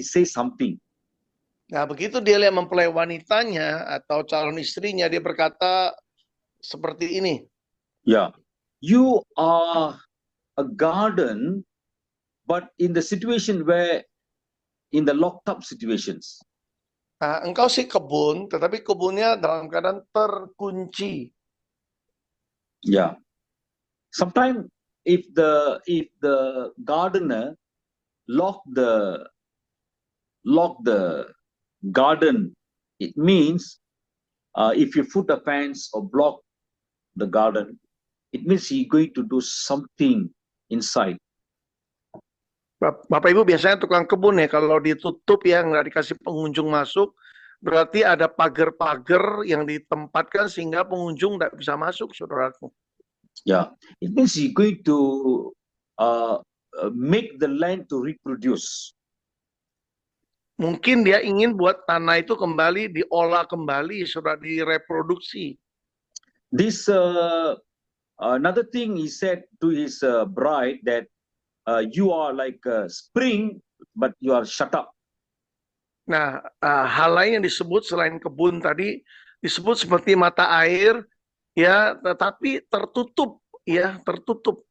says something. Nah, begitu dia lihat mempelai wanitanya atau calon istrinya, dia berkata seperti ini. Yeah, you are a garden, but in the situation where, in the locked up situations. Nah, engkau sih kebun, tetapi kebunnya dalam keadaan terkunci. Yeah. Sometimes if the gardener lock the garden, it means if you put a fence or block the garden, it means he's going to do something inside. Bapak Ibu biasanya tukang kebun ya, kalau ditutup ya, nggak dikasih pengunjung masuk, berarti ada pagar-pagar yang ditempatkan sehingga pengunjung nggak bisa masuk, saudaraku. Yeah, it means he's going to make the land to reproduce. Mungkin dia ingin buat tanah itu kembali diolah kembali, sudah direproduksi. This another thing he said to his bride, that you are like spring, but you are shut up. Nah, hal lain yang disebut selain kebun tadi disebut seperti mata air, ya, tetapi tertutup, ya, tertutup.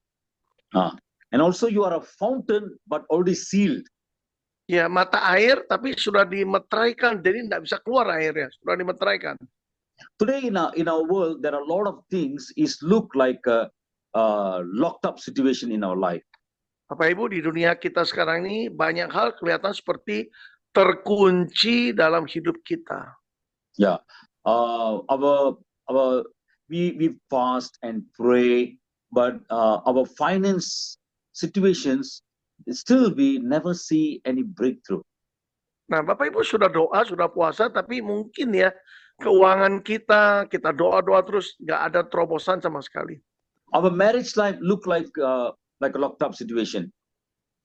And also you are a fountain, but already sealed. Ya, mata air tapi sudah dimeteraikan, jadi tidak bisa keluar airnya, sudah dimeteraikan. Today in our world, there are a lot of things is look like a locked up situation in our life. Bapak Ibu, di dunia kita sekarang ini banyak hal kelihatan seperti terkunci dalam hidup kita. Yeah, we fast and pray, but our finance situations, still we never see any breakthrough. Nah, Bapak Ibu sudah doa, sudah puasa, tapi mungkin ya keuangan kita doa-doa terus nggak ada terobosan sama sekali. Our marriage life look like a locked up situation.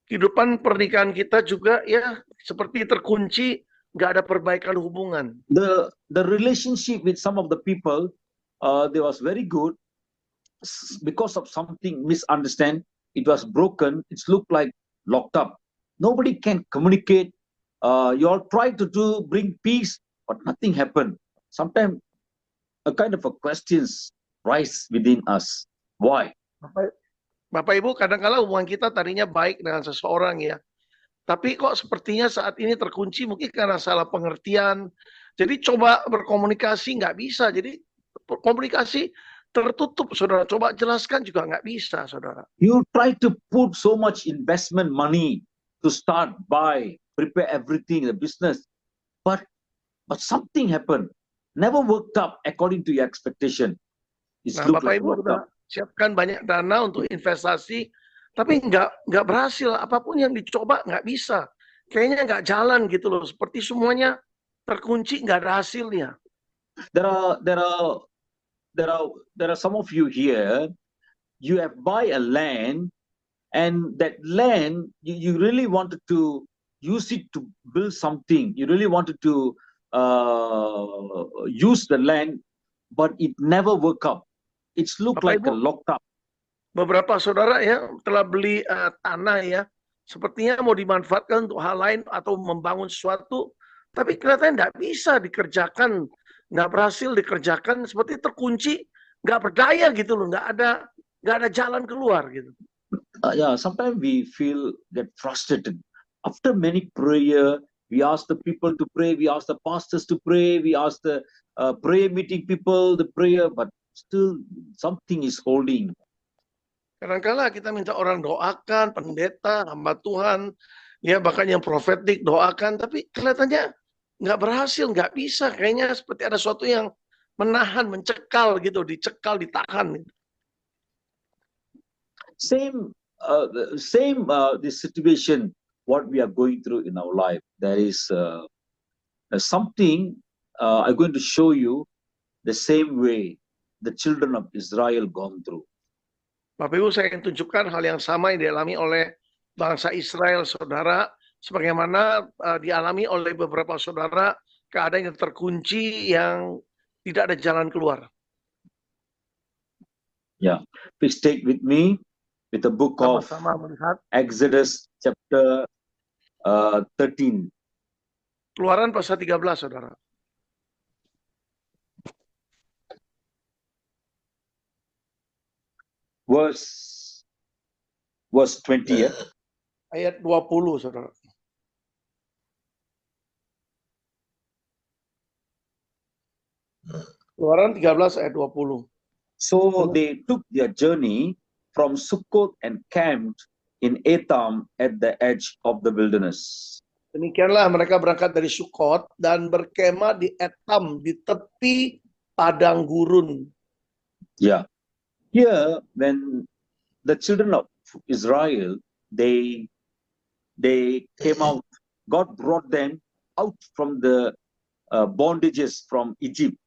Kehidupan pernikahan kita juga ya seperti terkunci, nggak ada perbaikan hubungan. The relationship with some of the people, they was very good. Because of something misunderstand, it was broken. It's looked like locked up. Nobody can communicate. You all try to bring peace, but nothing happened. Sometimes a kind of a questions rise within us. Why? Bapak Ibu, kadang-kala hubungan kita tadinya baik dengan seseorang ya, tapi kok sepertinya saat ini terkunci, mungkin karena salah pengertian. Jadi coba berkomunikasi nggak bisa, jadi komunikasi tertutup, saudara. Coba jelaskan juga nggak bisa, saudara. You try to put so much investment money to start, buy, prepare everything, the business, but something happened. Never worked up according to your expectation. Nah, Bapak Ibu sudah siapkan banyak dana untuk investasi, tapi nggak berhasil. Apapun yang dicoba nggak bisa. Kayaknya nggak jalan gitu loh. Seperti semuanya terkunci, nggak ada hasilnya. There are some of you here. You have buy a land, and that land you really wanted to use it to build something. You really wanted to use the land, but it never work out. It's looked like a locked up. Beberapa saudara ya telah beli tanah ya, sepertinya mau dimanfaatkan untuk hal lain atau membangun sesuatu, tapi kelihatannya nggak bisa dikerjakan, nggak berhasil dikerjakan, seperti terkunci, nggak berdaya gitu loh, nggak ada jalan keluar gitu. Yeah, sometimes we get frustrated. After many prayer, we ask the people to pray, we ask the pastors to pray, we ask the prayer meeting people the prayer, but still something is holding. Kadang-kala kita minta orang doakan, pendeta, hamba Tuhan, ya bahkan yang profetik doakan, tapi kelihatannya nggak berhasil, nggak bisa. Kayaknya seperti ada sesuatu yang menahan, mencekal gitu, dicekal, ditahan. Same the situation what we are going through in our life. There is something I'm going to show you the same way the children of Israel gone through. Bapak Ibu, saya akan tunjukkan hal yang sama yang dialami oleh bangsa Israel, saudara, sebagaimana dialami oleh beberapa saudara keadaan yang terkunci, yang tidak ada jalan keluar. Yeah, please take with me with the book of Exodus chapter 13. Keluaran pasal 13, saudara. Verse 20, ya. Ayat 20, saudara. Keluaran 13 ayat 20. So they took their journey from Sukkot and camped in Etham at the edge of the wilderness. Demikianlah mereka berangkat dari Sukot dan berkemah di Etam, di tepi padang gurun. Yeah. Here, when the children of Israel, they came out, God brought them out from the bondages from Egypt.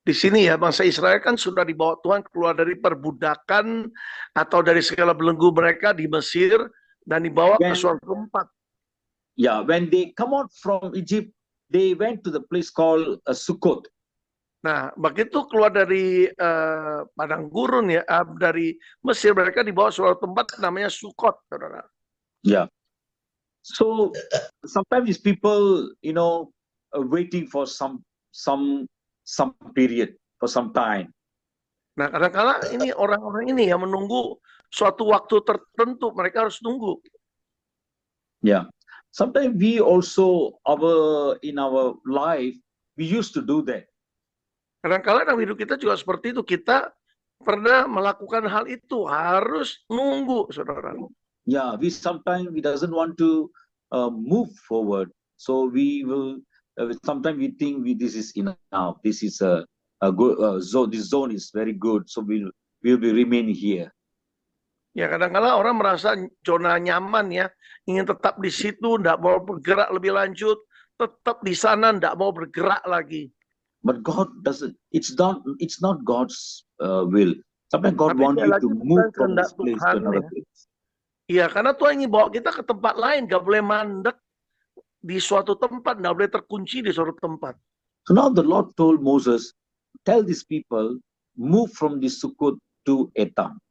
Di sini ya, bangsa Israel kan sudah dibawa Tuhan keluar dari perbudakan atau dari segala belenggu mereka di Mesir dan dibawa ke suatu tempat. Yeah, when they come out from Egypt, they went to the place called Sukkot. Nah, begitu keluar dari padang gurun ya, dari Mesir, mereka dibawa suatu tempat namanya Sukot, saudara. Yeah. So sometimes these people, waiting for some period, for some time. Nah, kadang-kala ini orang-orang ini yang menunggu suatu waktu tertentu, mereka harus tunggu. Yeah. Sometimes we also, in our life, we used to do that. Kadang-kala dalam hidup kita juga seperti itu. Kita pernah melakukan hal itu, harus nunggu, saudara. Yeah, sometimes we doesn't want to move forward. So we will, sometimes we think this is enough. This is a good zone. This zone is very good. So we'll be remain here. Ya, kadang-kala orang merasa zona nyaman ya, ingin tetap di situ, tidak mau bergerak lebih lanjut, tetap di sana, tidak mau bergerak lagi. But God doesn't. It's not God's will. Sometimes God Tapi wants you to move from this place to Tuhan, another ya. place. Iya, karena Tuhan ingin bawa kita ke tempat lain, gak boleh mandek di suatu tempat, gak boleh terkunci di suatu tempat. So now the Lord told Moses, tell these people, move from this Sukkot to Etam.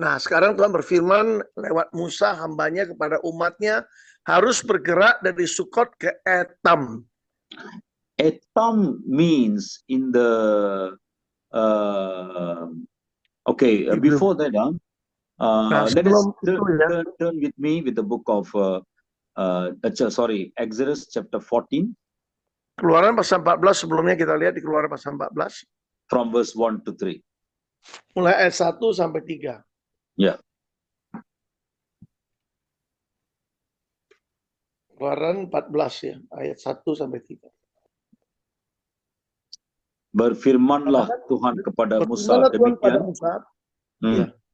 Nah, sekarang Tuhan berfirman lewat Musa, hambanya kepada umatnya, harus bergerak dari Sukot ke Etam. Etam means in the, before that, let us turn with me with the book of, Exodus chapter 14. Keluaran pasal 14, sebelumnya kita lihat di Keluaran pasal 14. From verse 1 to 3. Mulai ayat 1 sampai 3. Ya. Keluaran 14 ya, ayat 1 sampai 3. Berfirmanlah Tuhan kepada Musa demikian.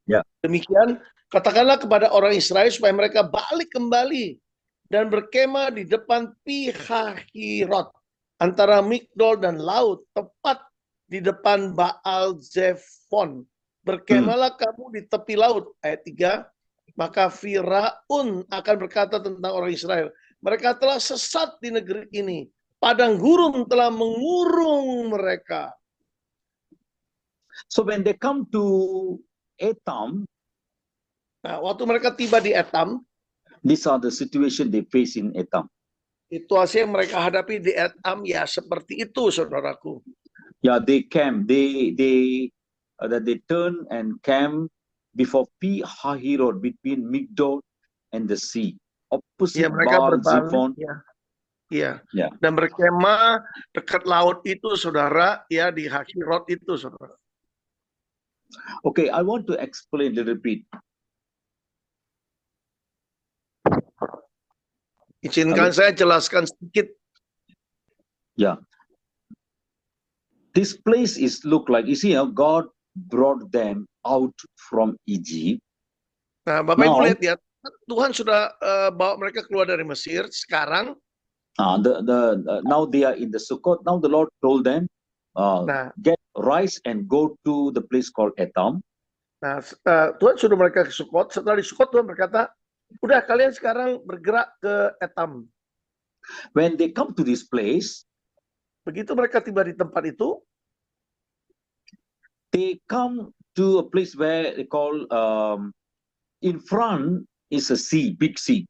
Ya. Demikian, katakanlah kepada orang Israel supaya mereka balik kembali dan berkemah di depan Pihahirot antara Migdol dan laut, tepat di depan Baal Zephon. Berkemahlah kamu di tepi laut. Ayat 3. Maka Firaun akan berkata tentang orang Israel, mereka telah sesat di negeri ini. Padang gurun telah mengurung mereka. So when they come to Etam, nah, waktu mereka tiba di Etam, these are the situation they face in Etam. Situasi yang mereka hadapi di Etam ya seperti itu, saudaraku. Yeah, they camp. They turn and camp before Pi-hahirot, between Migdol and the sea, opposite Baal Zephon. Iya. Dan berkemah dekat laut itu, saudara, ya di Hahirot itu, saudara. Okay, I want to explain a little bit. Izinkan saya jelaskan sedikit. Yeah. This place look like, you see, God brought them out from Egypt. Nah, Bapak Ibu lihat ya, Tuhan sudah bawa mereka keluar dari Mesir. Sekarang, now they are in the Sukkot. Now the Lord told them, rise and go to the place called Etam. Nah, Tuhan suruh mereka ke Sukkot. Setelah di Sukkot, Tuhan berkata, udah kalian sekarang bergerak ke Etam. When they come to this place, begitu mereka tiba di tempat itu, they come to a place where they call, in front is a sea, big sea.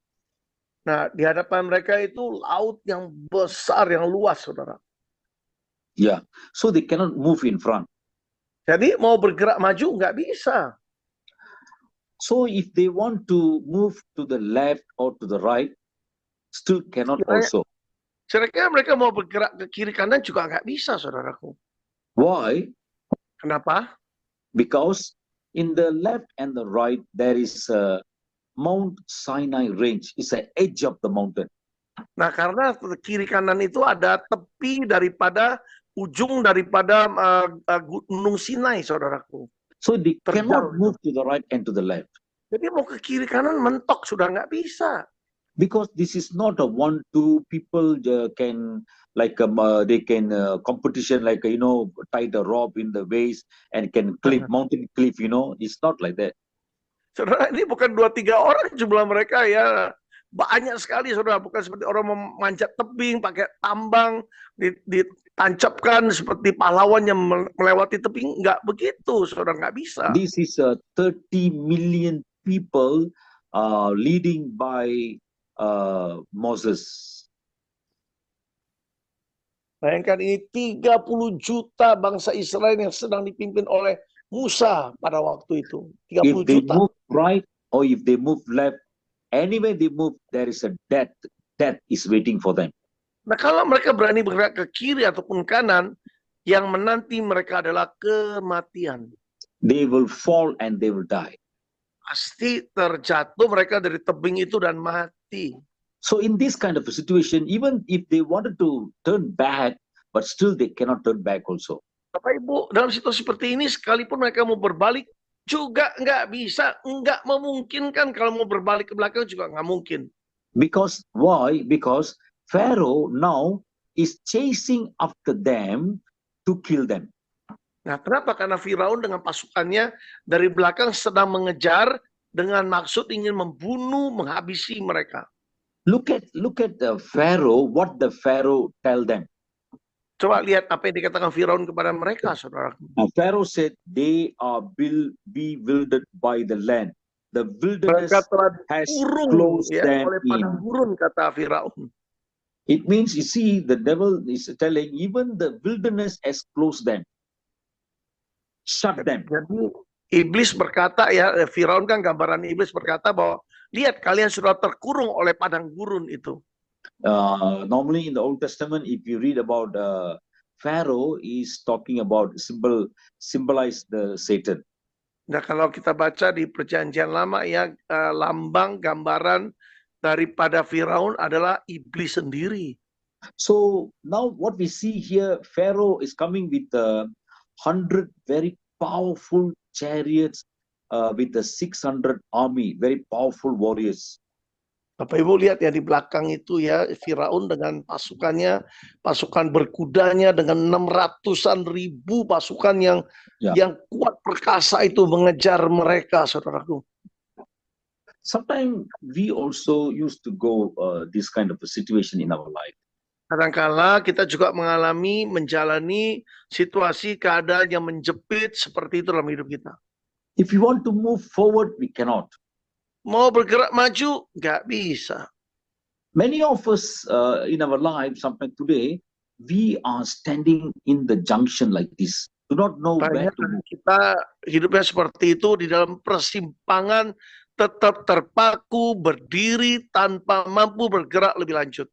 Nah, di hadapan mereka itu laut yang besar, yang luas, saudara. Yeah. So they cannot move in front. Jadi mau bergerak maju nggak bisa. So if they want to move to the left or to the right, still cannot also. Kira-kira mereka mau bergerak ke kiri kanan juga nggak bisa, saudaraku. Why? Kenapa? Because in the left and the right, there is a Mount Sinai range. It's the edge of the mountain. Nah, karena kiri kanan itu ada tepi daripada ujung daripada Gunung Sinai, saudaraku. So they Terjal. cannot move to the right and to the left. Jadi mau ke kiri kanan mentok sudah nggak bisa. Because this is not a 1-2 people can like they can competition like tie the rope in the waist and can cliff mountain cliff. It's not like that. Saudara, ini bukan 2-3 orang jumlah mereka ya. Banyak sekali, saudara. Bukan seperti orang memanjat tebing pakai tambang ditancapkan seperti pahlawan yang melewati tebing. Nggak begitu, saudara, nggak bisa. This is 30 million people leading by Moses. Bayangkan ini 30 juta bangsa Israel yang sedang dipimpin oleh Musa pada waktu itu. 30 If they juta. move right or if they move left, anyway they move, there is a death. Death is waiting for them. Nah, kalau mereka berani bergerak ke kiri ataupun kanan, yang menanti mereka adalah kematian. They will fall and they will die. Pasti terjatuh mereka dari tebing itu dan mati. So in this kind of a situation, even if they wanted to turn back, but still they cannot turn back also. Bapak Ibu, dalam situasi seperti ini, sekalipun mereka mau berbalik, juga nggak bisa, nggak memungkinkan. Kalau mau berbalik ke belakang juga nggak mungkin. Because why? Because Pharaoh now is chasing after them to kill them. Nah, kenapa? Karena Firaun dengan pasukannya dari belakang sedang mengejar dengan maksud ingin membunuh, menghabisi mereka. Look at the Pharaoh. What the Pharaoh tell them? Coba lihat apa yang dikatakan Firaun kepada mereka, saudara. Pharaoh said they are bewildered by the land. The wilderness Mereka telah has dikurung closed them oleh padang in. gurun, kata Firaun. It means, you see, the devil is telling even the wilderness has closed them. Shut them. Jadi iblis berkata, ya, Firaun kan gambaran iblis berkata bahwa lihat kalian sudah terkurung oleh padang gurun itu. Normally in the Old Testament, if you read about Pharaoh, is talking about symbolize the Satan. Nah, kalau kita baca di Perjanjian Lama, ya, lambang gambaran daripada Firaun adalah iblis sendiri. So now what we see here, Pharaoh is coming with 100 very powerful chariots with the 600 army, very powerful warriors. Bapak Ibu lihat ya di belakang itu ya, Firaun dengan pasukannya, pasukan berkudanya dengan 600-an ribu pasukan yang kuat perkasa itu mengejar mereka, saudaraku. Sometimes we also used to go this kind of a situation in our life. Kadangkala kita juga menjalani situasi keadaan yang menjepit seperti itu dalam hidup kita. If you want to move forward, we cannot. Mau bergerak maju, nggak bisa. Many of us in our lives, sometimes today, we are standing in the junction like this. Do not know where to move. Kita hidupnya seperti itu di dalam persimpangan, tetap terpaku, berdiri, tanpa mampu bergerak lebih lanjut.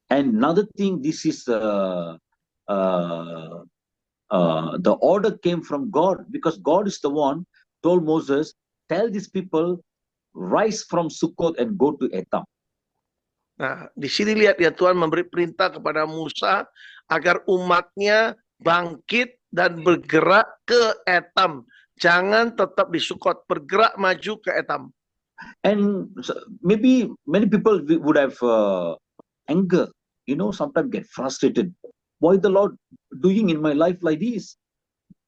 And another thing, this is the order came from God, because God is the one told Moses, tell these people, rise from Sukkot and go to Etam. Nah, di sini lihat ya, Tuhan memberi perintah kepada Musa agar umatnya bangkit dan bergerak ke Etam. Jangan tetap di Sukkot, bergerak maju ke Etam. And maybe many people would have anger, sometimes get frustrated. Why the Lord doing in my life like this?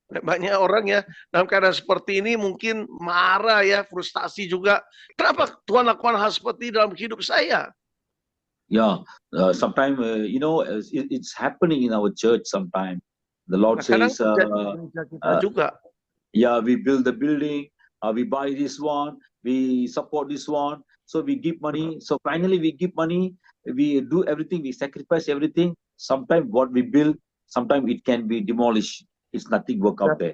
Banyak orang ya dalam keadaan seperti ini mungkin marah ya, frustasi juga. Kenapa Tuhan lakukan hal seperti ini dalam hidup saya? Yeah, sometimes it's happening in our church. Sometimes the Lord says, juga. Yeah, we build the building, we buy this one, we support this one, So we give money. So finally we give money. We do everything. We sacrifice everything. Sometimes what we build, sometimes it can be demolished. It's nothing work out there.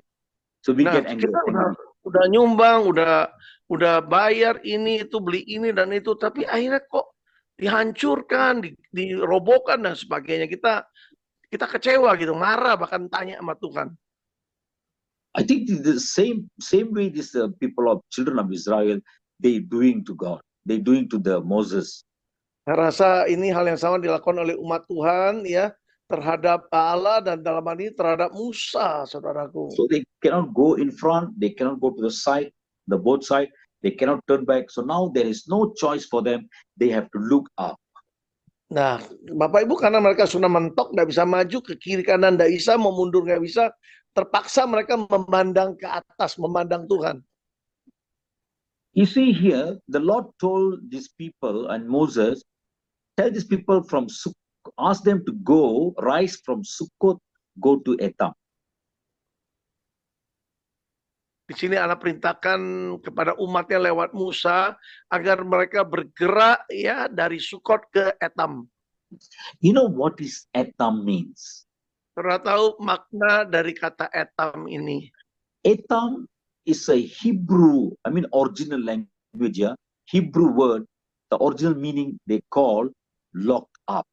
So we Nah, get angry. kita udah nyumbang, udah bayar ini itu, beli ini dan itu, tapi akhirnya kok dihancurkan, dirobohkan dan sebagainya. Kita kecewa gitu, marah bahkan tanya sama Tuhan. I think the same way this people of children of Israel, they doing to God. They doing to the Moses. Saya rasa ini hal yang sama dilakukan oleh umat Tuhan ya terhadap Allah dan dalam hal ini terhadap Musa, saudaraku. So they cannot go in front, they cannot go to the side, the both side, they cannot turn back. So now there is no choice for them. They have to look up. Nah, Bapak Ibu karena mereka sudah mentok, nggak bisa maju ke kiri kanan, nggak bisa, mau mundur nggak bisa, terpaksa mereka memandang ke atas, memandang Tuhan. You see here, the Lord told these people and Moses, tell these people from ask them to go, rise from Sukkot, go to Etam. Di sini Allah perintahkan kepada umatnya lewat Musa agar mereka bergerak ya dari Sukot ke Etam. You know what is Etam means? Saudara tahu makna dari kata Etam ini? Etam is a Hebrew, original language, yeah? Hebrew word. The original meaning they call locked up.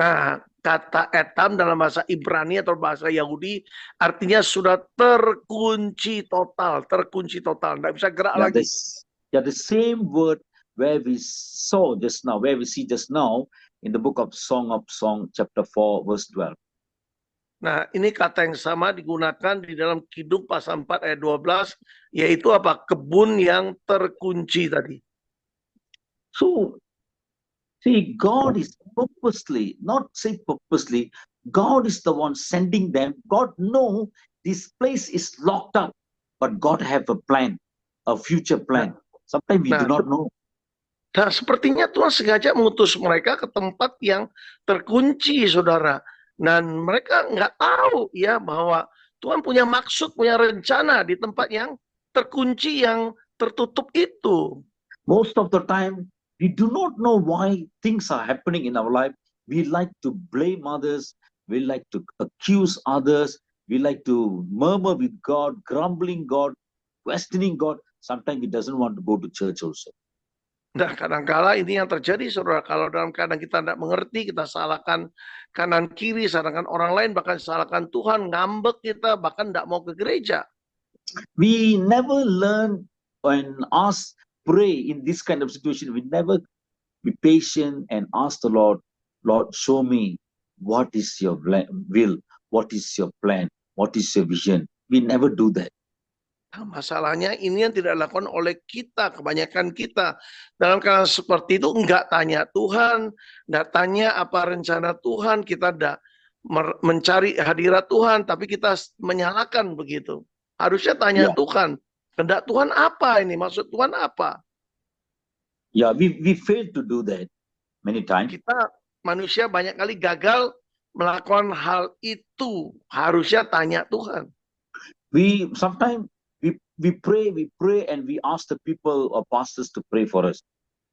Nah, kata etam dalam bahasa Ibrani atau bahasa Yahudi artinya sudah terkunci total, nggak bisa gerak lagi. The same word where we see just now in the book of Song chapter 4 verse 12. Nah, ini kata yang sama digunakan di dalam Kidung pasal 4 ayat 12, yaitu apa? Kebun yang terkunci tadi. So, see, God is purposely, God is the one sending them. God knows this place is locked up, but God have a plan, a future plan. Sometimes we do not know. Nah, sepertinya Tuhan sengaja mengutus mereka ke tempat yang terkunci, saudara. Dan mereka nggak tahu ya bahwa Tuhan punya maksud, punya rencana di tempat yang terkunci, yang tertutup itu. Most of the time, we do not know why things are happening in our life. We like to blame others. We like to accuse others. We like to murmur with God, grumbling God, questioning God. Sometimes we doesn't want to go to church also. Nah, kadang-kala ini yang terjadi, saudara. Kalau dalam keadaan kita tidak mengerti, kita salahkan kanan kiri, salahkan orang lain, bahkan salahkan Tuhan, ngambek kita, bahkan tidak mau ke gereja. We never learn and pray in this kind of situation. We never be patient and ask the Lord, show me what is your will, what is your plan, what is your vision. We never do that. Nah, masalahnya ini yang tidak dilakukan oleh kita, kebanyakan kita. Dalam keadaan seperti itu enggak tanya Tuhan, enggak tanya apa rencana Tuhan, kita enggak mencari hadirat Tuhan, tapi kita menyalahkan begitu. Harusnya tanya Tuhan, kehendak Tuhan apa ini, maksud Tuhan apa? Yeah, we fail to do that many times. Kita manusia banyak kali gagal melakukan hal itu. Harusnya tanya Tuhan. Sometimes we pray and we ask the people or pastors to pray for us.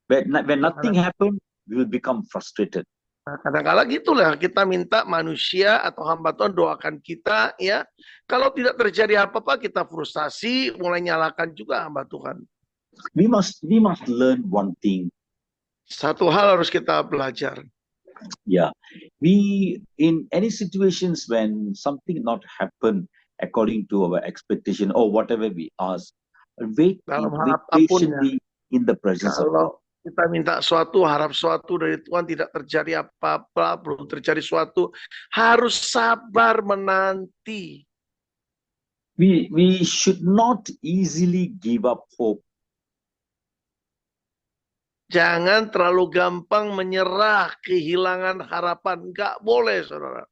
When nothing happens, we will become frustrated. Nah, kadang-kadang gitulah kita minta manusia atau hamba Tuhan doakan kita ya. Kalau tidak terjadi apa-apa kita frustasi, mulai nyalakan juga hamba Tuhan. We must learn one thing. Satu hal harus kita belajar. Yeah, we in any situations when something not happen according to our expectation or whatever we ask, wait patiently in the presence of God. Kita minta suatu, harap suatu dari Tuhan, tidak terjadi apa-apa, belum terjadi suatu, harus sabar menanti. We should not easily give up hope. Jangan terlalu gampang menyerah, kehilangan harapan. Nggak boleh, saudara.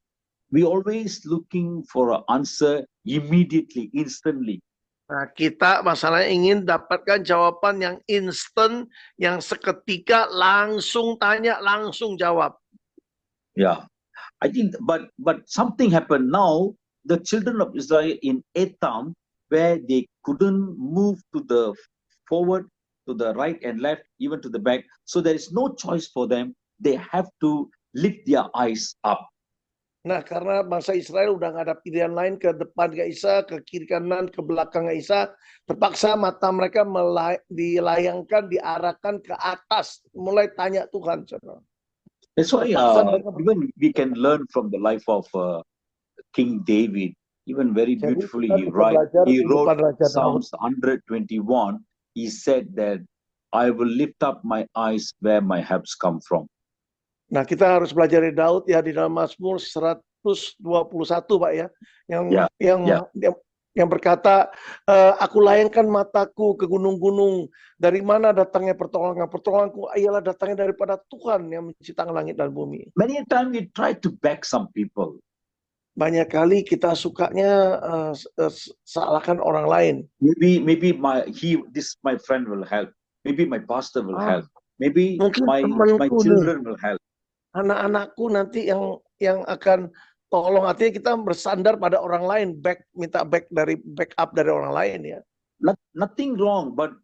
We always looking for an answer immediately, instantly. Nah, kita masalahnya ingin dapatkan jawaban yang instan, yang seketika, langsung tanya, langsung jawab. Yeah, I think, but something happened now. The children of Israel in Etam, where they couldn't move to the forward, to the right and left, even to the back. So there is no choice for them. They have to lift their eyes up. Nah, karena bangsa Israel udah nggak ada pilihan lain, ke depan nggak bisa, ke kiri kanan, ke belakang nggak bisa, terpaksa mata mereka dilayangkan, diarahkan ke atas, mulai tanya Tuhan. Saudara. That's why Terpaksa mereka even we can learn from the life of King David. Even very Jadi beautifully kita he bisa wrote. belajar He wrote kehidupan Raja Daud. Psalms 121. He said that I will lift up my eyes where my helps come from. Nah, kita harus belajar dari Daud ya di dalam Mazmur 121, Pak ya. Ya. Yang berkata, aku layangkan mataku ke gunung-gunung, dari mana datangnya pertolongan? Pertolonganku ialah datangnya daripada Tuhan yang menciptakan langit dan bumi. Many a time we try to back some people. Banyak kali kita sukanya salahkan orang lain. Maybe my friend will help. Maybe my pastor will help. Maybe Mungkin my temanku children will help. Anak-anakku nanti yang akan tolong, artinya kita bersandar pada orang lain, minta backup dari orang lain ya. Nothing wrong, but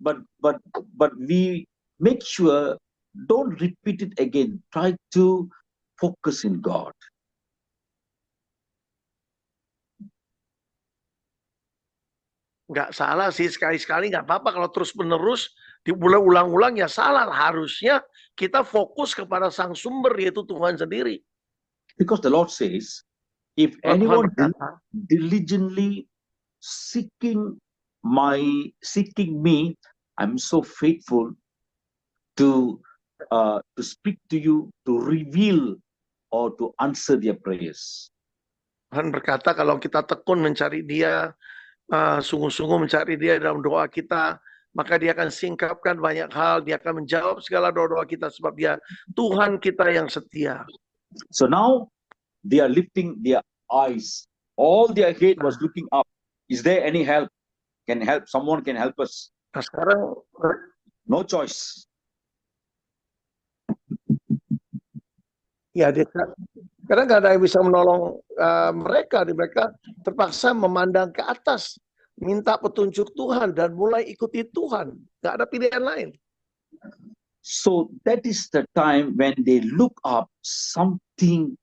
we make sure don't repeat it again. Try to focus in God. Nggak salah sih, sekali-sekali nggak apa-apa, kalau terus-menerus diulang-ulang ya salah. Harusnya kita fokus kepada sang sumber, yaitu Tuhan sendiri. Because the Lord says, if anyone diligently seeking me, I'm so faithful to speak to you, to reveal or to answer their prayers. Tuhan berkata kalau kita tekun mencari Dia, sungguh-sungguh mencari Dia dalam doa kita, maka Dia akan singkapkan banyak hal, Dia akan menjawab segala doa-doa kita, sebab Dia Tuhan kita yang setia. So now they are lifting their eyes. All their head was looking up. Is there any help? Someone can help us. Nah, sekarang no choice. Ya, karena nggak ada yang bisa menolong mereka terpaksa memandang ke atas, minta petunjuk Tuhan dan mulai ikuti Tuhan. Nggak ada pilihan lain. So that is the time when they look up, something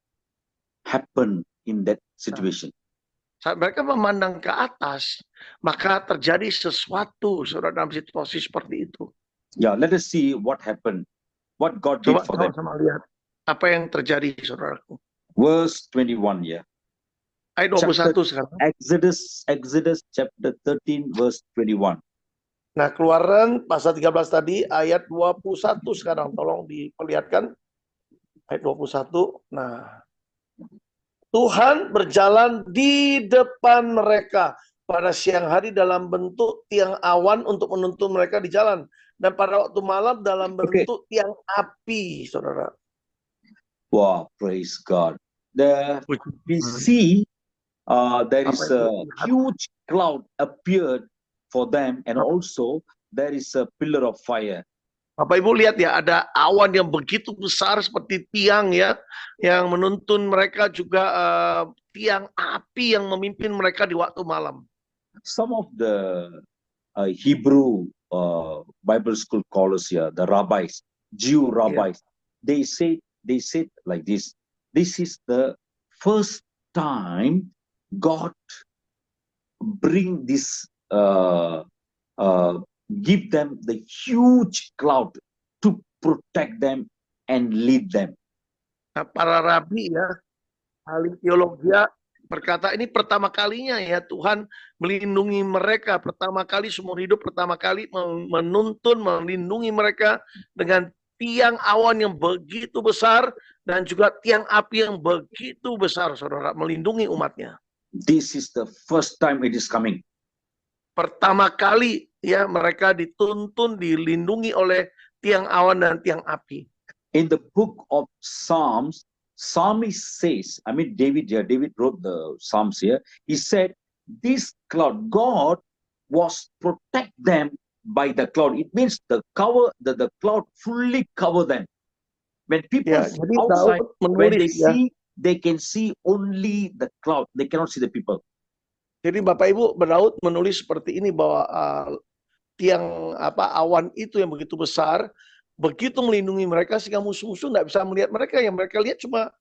happen in that situation. Saat mereka memandang ke atas, maka terjadi sesuatu, saudara, dalam situasi seperti itu. Yeah, let us see what happened, what God did for them. Sama lihat apa yang terjadi, saudaraku. Verse 21, yeah. Ayat 21 sekarang. Exodus chapter 13 verse 21. Nah, Keluaran pasal 13 tadi, ayat 21 sekarang. Tolong diperlihatkan. Ayat 21. Nah, Tuhan berjalan di depan mereka pada siang hari dalam bentuk tiang awan untuk menuntun mereka di jalan. Dan pada waktu malam dalam bentuk tiang api, saudara. Wow, praise God. We see there is a huge cloud appeared for them, and also there is a pillar of fire. Bapak Ibu lihat ya, ada awan yang begitu besar seperti tiang ya, yang menuntun mereka, juga tiang api yang memimpin mereka di waktu malam. Some of the Hebrew Bible school scholars here, the rabbis, Jew rabbis, they said like this: this is the first time God bring this give them the huge cloud to protect them and lead them. Nah, para rabi ya, ahli teologi berkata ini pertama kalinya ya Tuhan melindungi mereka, pertama kali seumur hidup, pertama kali menuntun, melindungi mereka dengan tiang awan yang begitu besar dan juga tiang api yang begitu besar, saudara, melindungi umatnya. This is the first time it is coming. Pertama kali ya mereka dituntun, dilindungi oleh tiang awan dan tiang api. In the book of Psalms, Psalmist says, David wrote the Psalms here. He said, this cloud, God was protect them by the cloud. It means the cloud fully cover them. When people outside, when they see, they can see only the cloud. They cannot see the people. Jadi Bapak Ibu, Daud menulis seperti ini bahwa tiang awan itu yang begitu besar, begitu melindungi mereka sehingga musuh-musuh nggak bisa melihat mereka. Yang mereka lihat cuma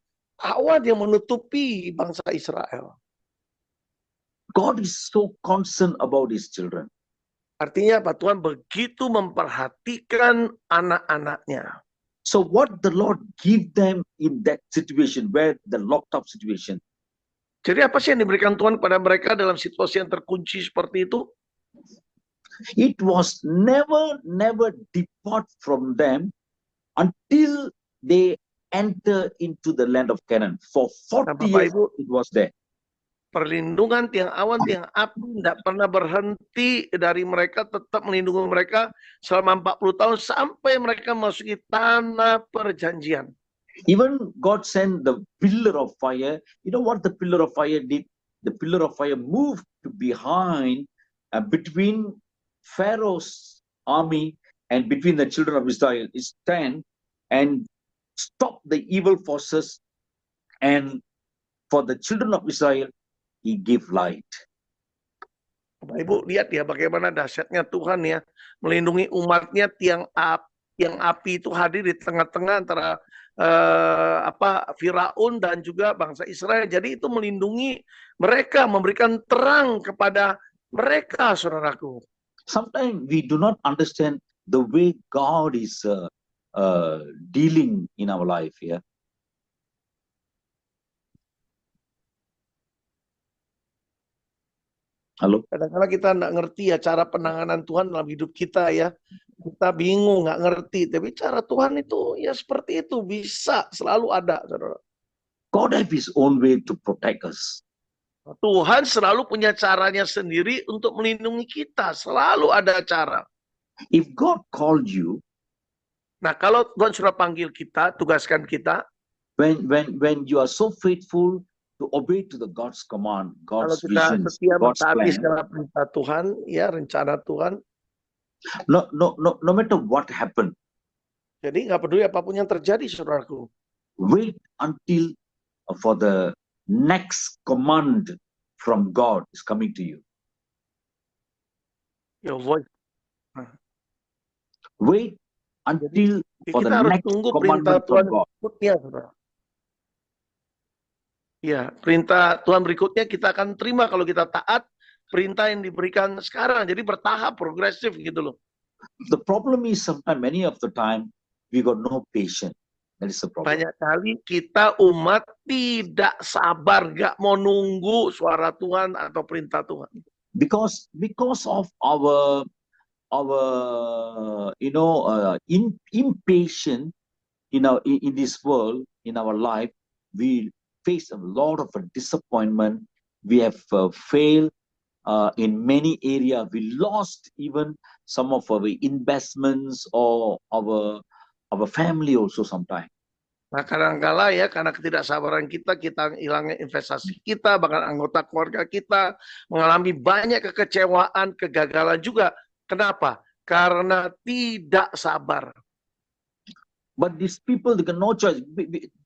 awan yang menutupi bangsa Israel. God is so concerned about his children. Artinya apa? Tuhan begitu memperhatikan anak-anaknya. So what the Lord give them in that situation, where the locked up situation? Jadi apa sih yang diberikan Tuhan kepada mereka dalam situasi yang terkunci seperti itu? It was never depart from them until they enter into the land of Canaan. For 40 Bapak years Ibu, it was there. perlindungan tiang awan, tiang api tidak pernah berhenti dari mereka, tetap melindungi mereka selama 40 tahun sampai mereka memasuki tanah perjanjian. Even God sent the pillar of fire. You know what the pillar of fire did? The pillar of fire moved to behind, between Pharaoh's army and between the children of Israel. It stand and stop the evil forces, and for the children of Israel, he gave light. Bapak Ibu lihat ya bagaimana dahsyatnya Tuhan ya, melindungi umatnya. Tiang api itu hadir di tengah-tengah antara Firaun dan juga bangsa Israel. Jadi itu melindungi mereka, memberikan terang kepada mereka, saudaraku. Sometimes we do not understand the way God is dealing in our life here. Halo? Kadang-kadang kita nggak ngerti ya cara penanganan Tuhan dalam hidup kita ya. Kita bingung, nggak ngerti. Tapi cara Tuhan itu ya seperti itu. Bisa selalu ada, saudara. God have his own way to protect us. Tuhan selalu punya caranya sendiri untuk melindungi kita. Selalu ada cara. If God called you, Nah, kalau Tuhan sudah panggil kita, tugaskan kita. when you are so faithful to obey to the God's command, Kalau God's kita visions, setia God's mentaati plan, segala perintah Tuhan, ya rencana Tuhan. no matter what happened, Jadi nggak peduli apapun yang terjadi, saudaraku. wait until for the next command from God is coming to you. Your voice. Wait until for Kita the harus next tunggu perintah commandment Tuhan from God. berikutnya, saudara. Ya, perintah Tuhan berikutnya kita akan terima kalau kita taat perintah yang diberikan sekarang. Jadi bertahap, progresif gitu loh. The problem is sometimes, many of the time, we got no patience. That is the problem. Banyak kali kita umat tidak sabar, nggak mau nunggu suara Tuhan atau perintah Tuhan. Because of our impatient in this world, in our life, we face a lot of disappointment. We have failed in many areas. We lost even some of our investments or our family also sometimes. Nah, kadang-kala ya karena ketidaksabaran kita hilangnya investasi kita, bahkan anggota keluarga kita mengalami banyak kekecewaan, kegagalan juga. Kenapa? Karena tidak sabar. But these people, they got no choice.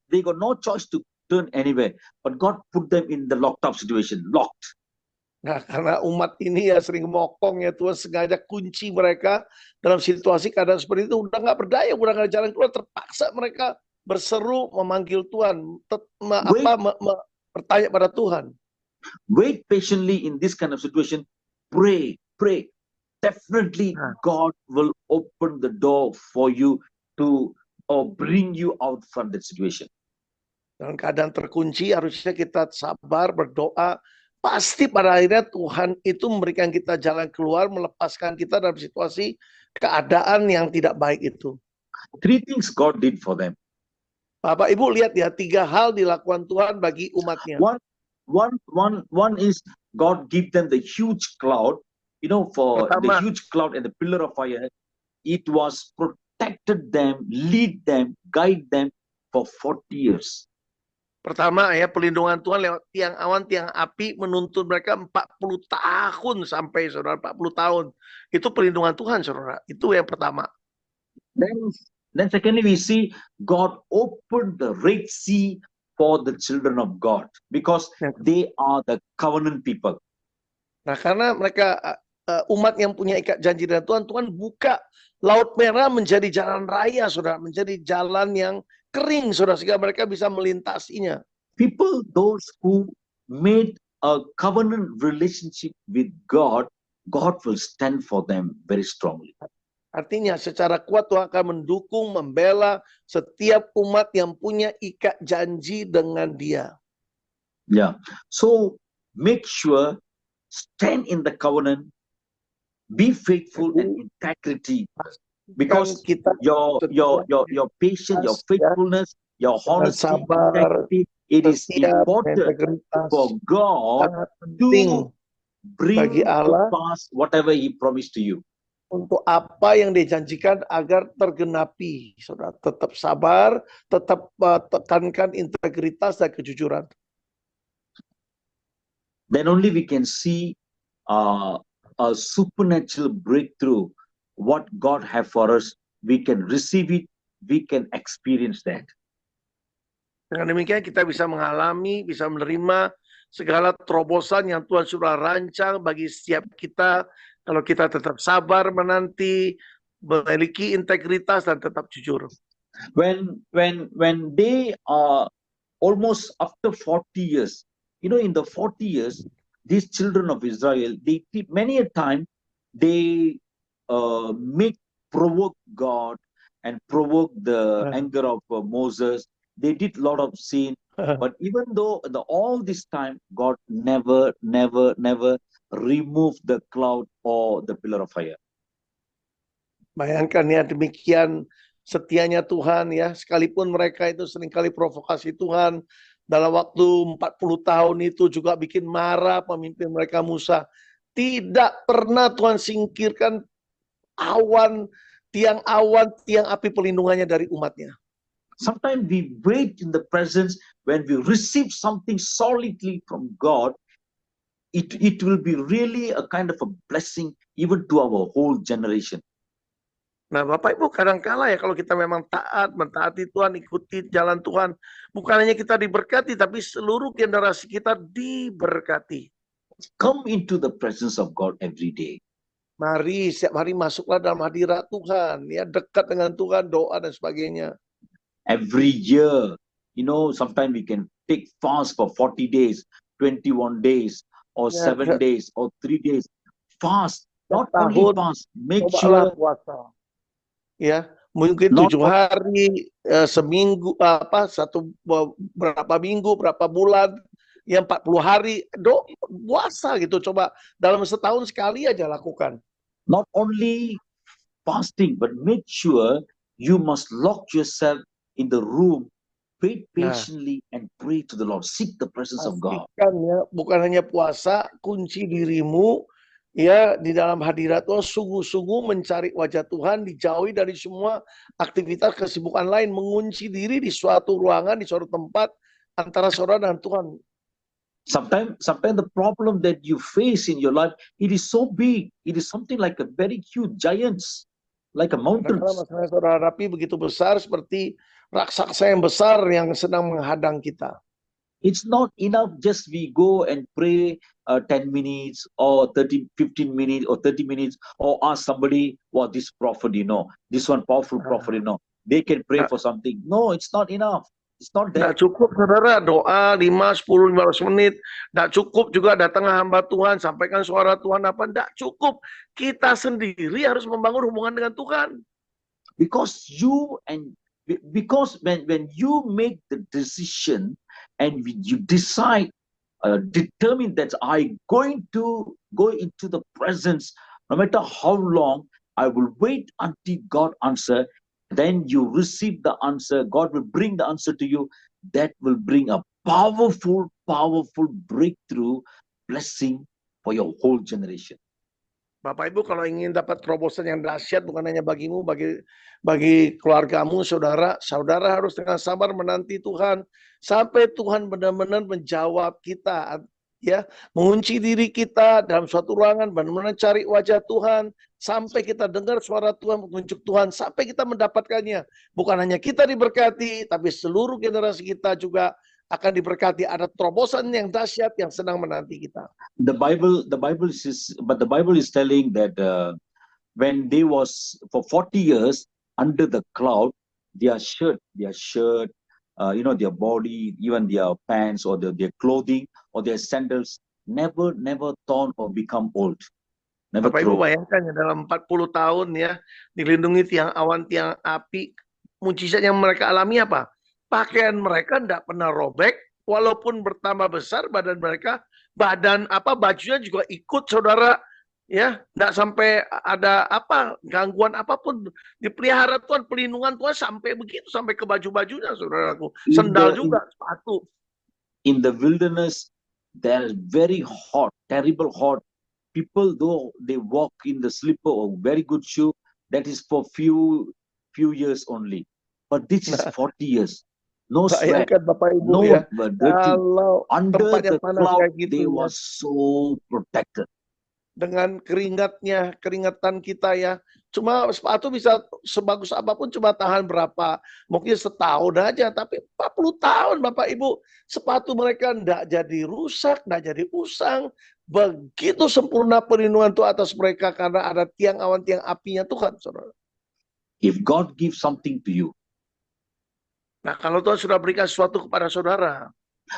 They got no choice to turn anywhere. But God put them in the locked up situation, locked. Nah, karena umat ini ya sering mokong ya, Tuhan sengaja kunci mereka dalam situasi keadaan seperti itu. Udah nggak berdaya, udah nggak ada jalan keluar, terpaksa mereka berseru memanggil Tuhan, bertanya pada Tuhan. Wait patiently in this kind of situation. Pray. Definitely God will open the door for you to bring you out from that situation. Dalam keadaan terkunci harusnya kita sabar, berdoa. Pasti pada akhirnya Tuhan itu memberikan kita jalan keluar, melepaskan kita dalam situasi keadaan yang tidak baik itu. 3 things God did for them. Bapak Ibu lihat ya, 3 hal dilakukan Tuhan bagi umatnya. One is God give them the huge cloud. For the huge cloud and the pillar of fire, it was protected them, lead them, guide them for 40 years. Pertama ya, perlindungan Tuhan lewat tiang awan, tiang api menuntun mereka 40 tahun sampai, saudara, 40 tahun. Itu perlindungan Tuhan, saudara. Itu yang pertama. Then secondly, we see God opened the Red Sea for the children of God because they are the covenant people. Nah, karena mereka umat yang punya ikat janji dengan Tuhan, Tuhan buka Laut Merah menjadi jalan raya, saudara, menjadi jalan yang kering, saudara, sehingga mereka bisa melintasinya. People, those who made a covenant relationship with God, God will stand for them very strongly. Artinya secara kuat Tuhan akan mendukung, membela setiap umat yang punya ikat janji dengan Dia. Yeah. So make sure, stand in the covenant, be faithful and integrity, because kita your patience, your faithfulness, your dengan honesty, sabar, integrity, it is setia, important integritas, for God sangat penting to bring bagi to Allah pass whatever He promised to you. untuk apa yang dijanjikan agar tergenapi. Saudara tetap sabar, tetap tekankan integritas dan kejujuran. Then only we can see a supernatural breakthrough. What God have for us, we can receive it, we can experience that. Dengan demikian kita bisa mengalami, bisa menerima segala terobosan yang Tuhan sudah rancang bagi setiap kita. Kalau kita tetap sabar menanti, memiliki integritas dan tetap jujur. When they are almost after 40 years, in the 40 years, these children of Israel, they many a time they provoke God and provoke the anger of Moses. They did a lot of sin, but even though all this time, God never removed the cloud or the pillar of fire. Bayangkan ya, demikian setianya Tuhan ya, sekalipun mereka itu seringkali provokasi Tuhan, dalam waktu 40 tahun itu juga bikin marah pemimpin mereka Musa. Tidak pernah Tuhan singkirkan tiang api pelindungannya dari umatnya. Sometimes we wait in the presence when we receive something solidly from God. It will be really a kind of a blessing even to our whole generation. Nah, Bapak Ibu, kadang-kala ya kalau kita memang taat, mentaati Tuhan, ikuti jalan Tuhan, bukan hanya kita diberkati, tapi seluruh generasi kita diberkati. Come into the presence of God every day. Mari setiap hari masuklah dalam hadirat Tuhan, ya, dekat dengan Tuhan, doa dan sebagainya. Every year, sometimes we can take fast for 40 days, 21 days, or 7 days, or 3 days. Fast, not only fast, make sure puasa. Ya, mungkin 7 hari, seminggu, berapa minggu, berapa bulan, ya 40 hari, puasa gitu. Coba dalam setahun sekali aja lakukan. Not only fasting, but make sure you must lock yourself in the room, wait patiently and pray to the Lord. Seek the presence of God. Ya, bukan hanya puasa, kunci dirimu ya di dalam hadirat Tuhan, sungguh-sungguh mencari wajah Tuhan, dijauhi dari semua aktivitas kesibukan lain, mengunci diri di suatu ruangan, di suatu tempat antara saudara dan Tuhan. Sometimes the problem that you face in your life, it is so big. It is something like a very huge giants, like a mountain. Masalah saudara hadapi begitu besar seperti raksasa yang besar yang sedang menghadang kita. It's not enough just we go and pray 10 minutes or 15 minutes or 30 minutes or ask somebody, what this prophet, this one powerful prophet, they can pray for something. No, it's not enough. It's not that. Nggak cukup saudara doa 5, 10, 15 menit. Nggak cukup juga datang hamba Tuhan, sampaikan suara Tuhan apa. Nggak cukup. Kita sendiri harus membangun hubungan dengan Tuhan. Because when you make the decision and you decide, determine that I'm going to go into the presence, no matter how long, I will wait until God answer. Then you receive the answer. God will bring the answer to you. That will bring a powerful breakthrough blessing for your whole generation. Bapak Ibu, kalau ingin dapat terobosan yang dahsyat, bukan hanya bagimu, bagi keluargamu, saudara harus dengan sabar menanti Tuhan sampai Tuhan benar-benar menjawab kita, ya, mengunci diri kita dalam suatu ruangan, benar-benar cari wajah Tuhan sampai kita dengar suara Tuhan, petunjuk Tuhan, sampai kita mendapatkannya. Bukan hanya kita diberkati, tapi seluruh generasi kita juga akan diberkati. Ada terobosan yang dahsyat yang sedang menanti kita. The Bible is telling that when they was for 40 years under the cloud, their shirt, their body, even their pants or their clothing or their sandals never torn or become old. Never Bapak Ibu throw. bayangkan ya, dalam 40 tahun ya, dilindungi tiang awan, tiang api, mujizat yang mereka alami apa? Pakaian mereka tidak pernah robek, walaupun bertambah besar badan mereka, bajunya juga ikut, saudara, ya, tidak sampai ada gangguan apapun, dipelihara Tuhan, pelindungan Tuhan sampai begitu, sampai ke baju-bajunya, saudaraku, sendal juga, sepatu. In the wilderness, there is very hot, terrible hot. People, though they walk in the slipper or very good shoe, that is for few years only. But this is 40 years. No sweat, Bayangkan Bapak Ibu no ya, dirty. kalau Under tempat yang the panas cloud, kayak gitu they ya, was so protected. dengan keringatan kita ya, cuma sepatu bisa sebagus apapun cuma tahan berapa, mungkin setahun aja, tapi 40 tahun Bapak Ibu, sepatu mereka enggak jadi rusak, enggak jadi usang, begitu sempurna perlindungan Tuhan atas mereka karena ada tiang awan, tiang apinya Tuhan, saudara. If God gives something to you, Nah, kalau Tuhan sudah berikan sesuatu kepada saudara,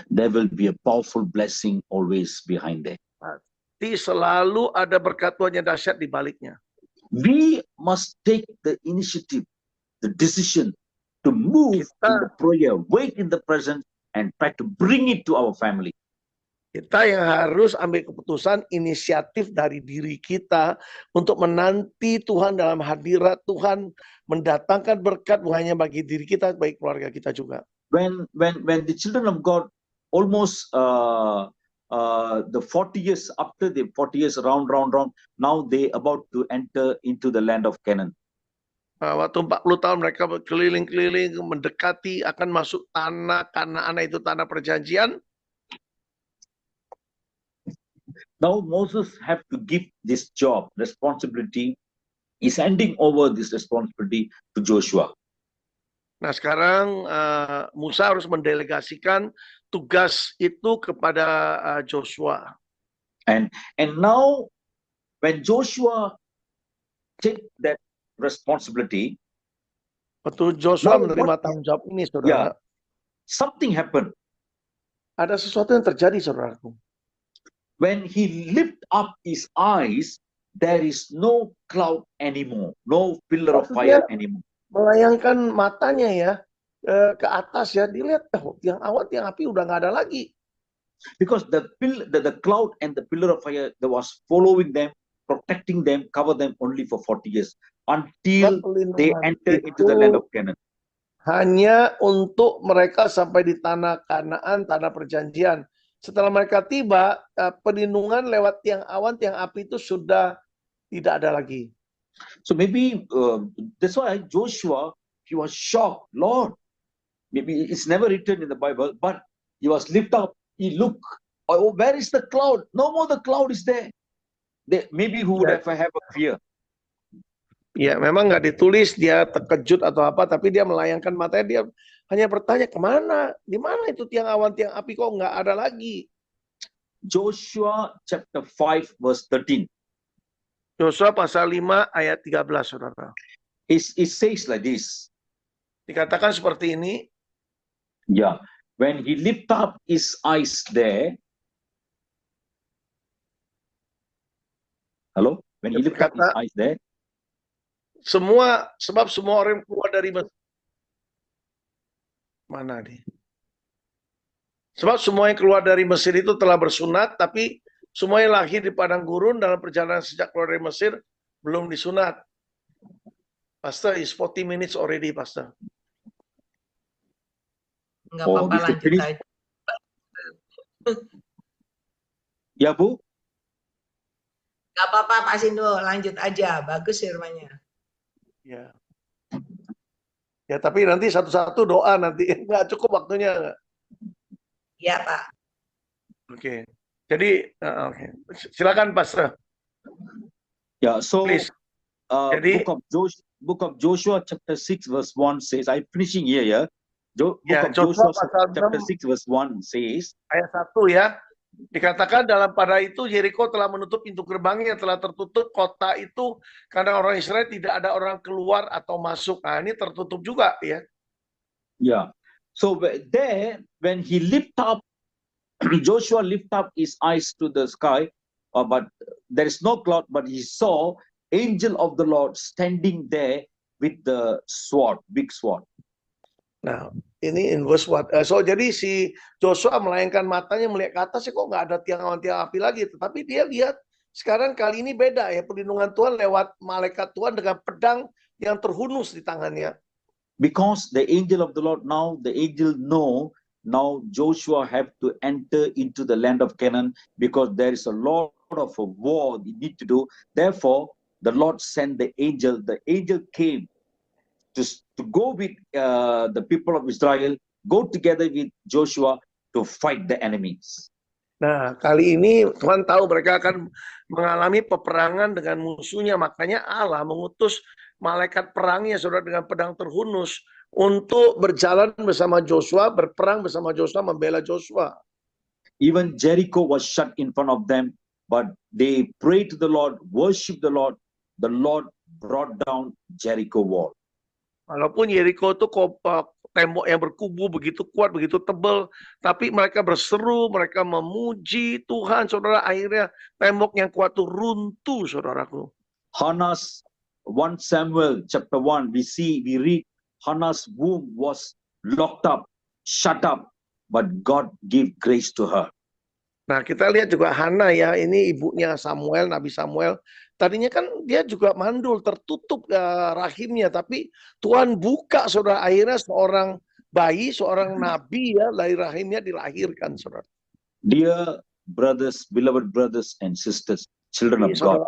there will be a powerful blessing always behind it. pasti selalu ada berkat Tuhan yang dahsyat di baliknya. We must take the initiative, the decision to move in the prayer, wait in the presence, and try to bring it to our family. Kita yang harus ambil keputusan, inisiatif dari diri kita untuk menanti Tuhan dalam hadirat Tuhan, mendatangkan berkat bukan hanya bagi diri kita, bagi keluarga kita juga. When the children of God almost the 40 years after the 40 years round, now they about to enter into the land of Canaan. Waktu 40 tahun mereka berkeliling-keliling mendekati akan masuk tanah Kanaan, itu tanah perjanjian. Now Moses have to give this job, responsibility. He's handing over this responsibility to Joshua. Nah sekarang Musa harus mendelegasikan tugas itu kepada Joshua. And now when Joshua take that responsibility, waktu Joshua menerima tanggung jawab ini, saudara, something happened. Ada sesuatu yang terjadi, saudaraku. When he lift up his eyes, there is no cloud anymore, no pillar of fire anymore. Melayangkan matanya ya ke atas ya, dilihat tiang awan, tiang api udah nggak ada lagi. Because the cloud and the pillar of fire that was following them, protecting them, cover them only for 40 years until they enter into the land of Canaan. Hanya untuk mereka sampai di tanah Kanaan, tanah perjanjian. Setelah mereka tiba, perlindungan lewat tiang awan, tiang api itu sudah tidak ada lagi. So maybe that's why Joshua, he was shocked. Lord, maybe it's never written in the Bible, but he was lifted up. He looked, oh, where is the cloud? No more the cloud is there. Maybe who would have a fear. Ya, memang nggak ditulis dia terkejut atau apa, tapi dia melayangkan matanya, dia hanya bertanya kemana, di mana itu tiang awan, tiang api kok nggak ada lagi. Joshua chapter 5 verse 13. Joshua pasal 5 ayat 13, saudara. It says like this. Dikatakan seperti ini. Yeah, when he lift up his eyes there. Hello? When he lift up his eyes there. Sebab semua orang yang keluar dari Mesir. Mana nih? Sebab semua yang keluar dari Mesir itu telah bersunat, tapi semua yang lahir di padang gurun dalam perjalanan sejak keluar dari Mesir belum disunat. Pastor, is 40 minutes already, Pastor. Enggak apa-apa, lanjut aja. Ya, Bu? Enggak apa-apa, Pak Sindo, lanjut aja. Bagus firman-nya. Ya. Ya, tapi nanti satu-satu doa nanti. Nggak cukup waktunya. Iya, Pak. Oke. Jadi, silakan, Pastor. Yeah, so jadi, book of Joshua chapter 6 verse 1 says, I'm finishing here, yeah. Book Ya, of Joshua Joshua pasal chapter 6 6 verse 1 says, ayat 1 ya. Dikatakan dalam pada itu Yeriko telah menutup pintu gerbangnya, telah tertutup kota itu karena orang Israel tidak ada orang keluar atau masuk. Nah, ini tertutup juga ya. yeah. So there, when he lift up, Joshua lift up his eyes to the sky, but there is no cloud, but he saw angel of the Lord standing there with the sword, big sword. Nah, ini in verse what? So jadi si Joshua melayangkan matanya melihat ke atas, kok nggak ada tiang api lagi. Tetapi dia lihat sekarang kali ini beda ya, perlindungan Tuhan lewat malaikat Tuhan dengan pedang yang terhunus di tangannya. Because the angel of the Lord, now the angel know, now Joshua have to enter into the land of Canaan because there is a lot of a war they need to do. Therefore, the Lord sent the angel. The angel came to go with the people of Israel, go together with Joshua to fight the enemies. Nah, kali ini Tuhan tahu mereka akan mengalami peperangan dengan musuhnya. Makanya Allah mengutus malaikat perangnya, saudara, dengan pedang terhunus untuk berjalan bersama Joshua, berperang bersama Joshua, membela Joshua. Even Jericho was shut in front of them, but they prayed to the Lord, worship the Lord. The Lord brought down Jericho wall. Walaupun Yeriko itu tembok yang berkubu begitu kuat, begitu tebal, tapi mereka berseru, mereka memuji Tuhan, saudara. Akhirnya tembok yang kuat itu runtuh, saudaraku. Hannah's 1 Samuel chapter 1, we read Hannah's womb was locked up, shut up, but God gave grace to her. Nah, kita lihat juga Hana ya, ini ibunya Samuel, Nabi Samuel. Tadinya kan dia juga mandul, tertutup rahimnya, tapi Tuhan buka, saudara. Akhirnya seorang bayi, seorang nabi ya, dari rahimnya dilahirkan, saudara. Dear brothers, beloved brothers and sisters, children of God,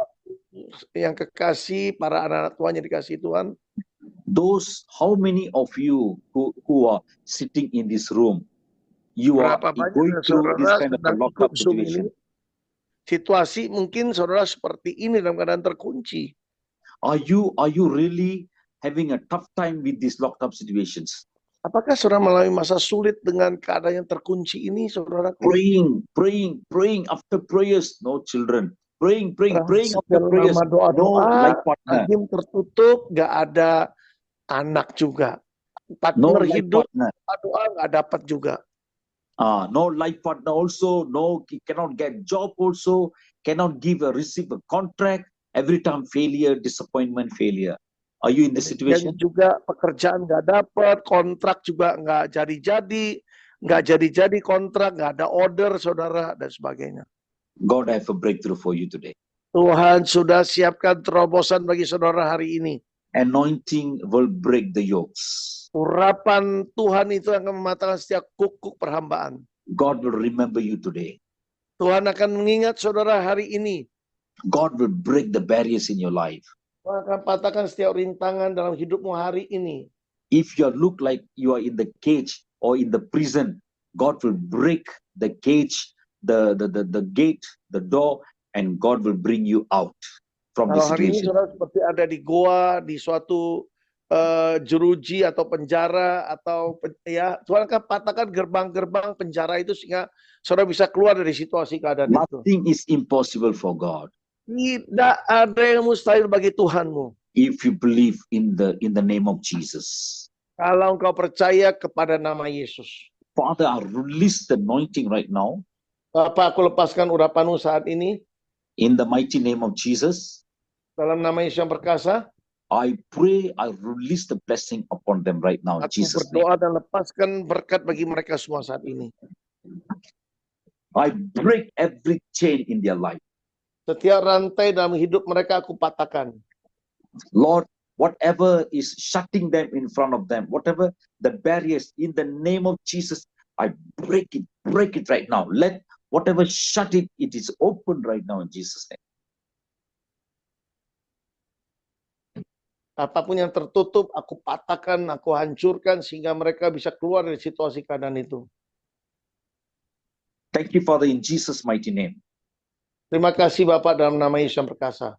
yang kekasih, para anak-anak Tuhan yang dikasih Tuhan. How many of you who are sitting in this room, you are going through this kind of a locked-up situation? Situasi mungkin saudara seperti ini dalam keadaan terkunci. Are you really having a tough time with these locked-up situations? Apakah saudara melalui masa sulit dengan keadaan yang terkunci ini, saudara? Praying after prayers, no children. Praying after prayers, doa, no life partner. Rahim tertutup, nggak ada anak juga. Partner hidup, doa nggak dapat juga. No life partner also, cannot get job also, cannot receive a contract. Every time failure, disappointment, failure. Are you in this situation? Dan juga pekerjaan nggak dapat, kontrak juga nggak jadi kontrak, nggak ada order, saudara, dan sebagainya. God have a breakthrough for you today. Tuhan sudah siapkan terobosan bagi saudara hari ini. Anointing will break the yokes. Urapan Tuhan itu akan mematahkan setiap kukuk perhambaan. God will remember you today. Tuhan akan mengingat saudara hari ini. God will break the barriers in your life. Tuhan akan patahkan setiap rintangan dalam hidupmu hari ini. If you look like you are in the cage or in the prison, God will break the cage, the gate, the door, and God will bring you out from the situation. Kalau hari ini saudara seperti ada di goa, di suatu jeruji atau penjara, atau ya, Tuhan akan patahkan gerbang-gerbang penjara itu sehingga saudara bisa keluar dari situasi keadaan itu. Nothing is impossible for God. Tidak ada yang mustahil bagi Tuhanmu. If you believe in the name of Jesus. Kalau engkau percaya kepada nama Yesus. Father, I release the anointing right now. Bapak, aku lepaskan urapanmu saat ini. In the mighty name of Jesus. Dalam nama Yesus yang perkasa. I pray, I release the blessing upon them right now in Jesus' name. Aku berdoa dan lepaskan berkat bagi mereka semua saat ini. I break every chain in their life. Setiap rantai dalam hidup mereka aku patahkan. Lord, whatever is shutting them in front of them, whatever the barriers, in the name of Jesus, I break it right now. Let whatever shut it, it is open right now in Jesus' name. Apapun yang tertutup, aku patahkan, aku hancurkan, sehingga mereka bisa keluar dari situasi keadaan itu. Thank you, Father, in Jesus' mighty name. Terima kasih, Bapak, dalam nama Yesus yang perkasa.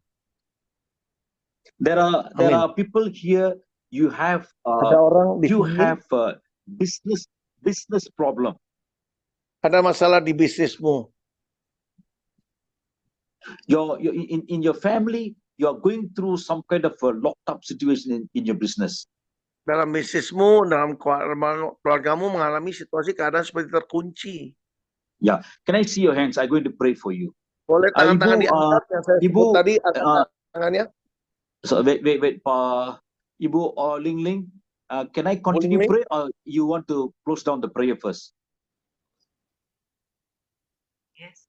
There are people here, you have business problem. Ada masalah di bisnismu. In your family, you're going through some kind of a locked up situation in your business. Dalam bisnismu, dalam keluargamu mengalami situasi keadaan seperti terkunci. Yeah. Can I see your hands? I'm going to pray for you. Boleh tangan-tangan Ibu, diangkat yang saya sebut Ibu, tadi, angkat tangannya. So wait, Ibu Ling Ling, can I continue Ling Ling? pray or you want to close down the prayer first? Yes.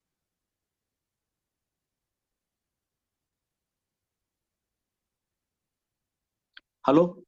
Hello?